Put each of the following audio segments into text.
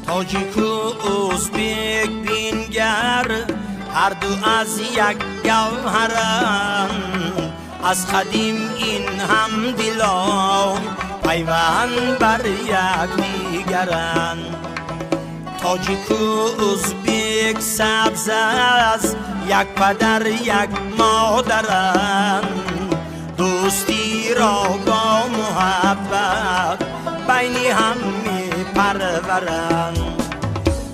تاجیک و ازبک بینگر هر دو از یک گوهرن، از قدیم این هم دلان پیوند بر یک دیگرن. تاجیک و ازبک سبز از یک پدر یک مادرن، دوستی را با محبت بین هم می پرورن.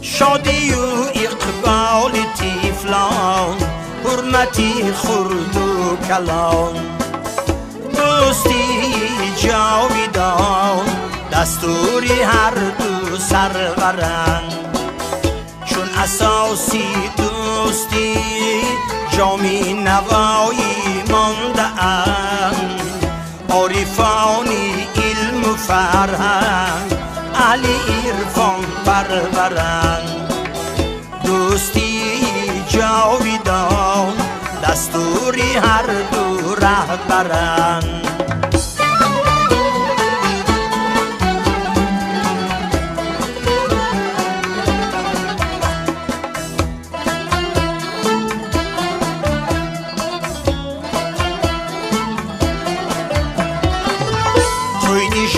شادی و اقبال طفلان، حرمتی خرد و کلان، دوستی جاویدان دستوری هر دو سرورن. چون اساسی دوستی جامی نوایی مانده اند، عارفانی علم و فرهنگ اهل عرفان پرورند. دوستی جاویدان دستوری هر دو رهبرند.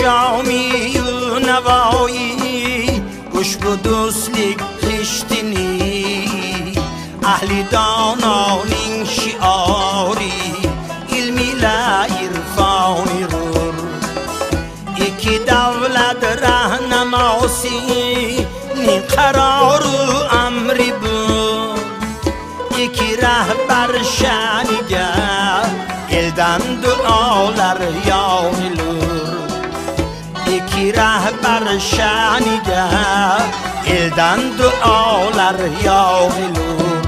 جامی و نوایی گوش و دوستlik خشتنی، اهل دانانین شعاری علمی لا عرفانی رور. یکی دولت رهنماسی نی قرار و امری بود، یکی رهبر شنیگر elden dualar yağılır. İki rehber şanigar elden dualar yağılır.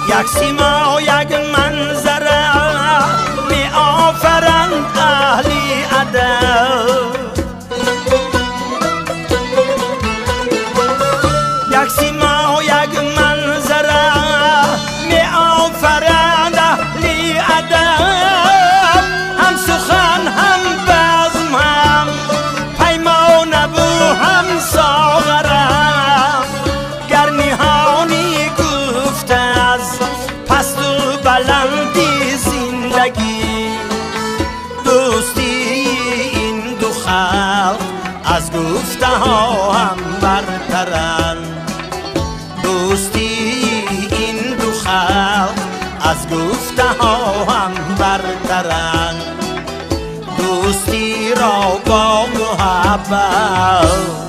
یک سیما و یک منظره می آفرند اهلی ادب. یک سیما و یک منظره می آفرند اهلی ادب. هم سخن هم بزم هم پیمانه و هم ساغرم، گر نهانی گفته از پست و بلندی زندگی. دوستی این دو خلق از گفته ها هم برترن. دوستی این دو خلق از گفته ها هم برترن. دوستی را با محبت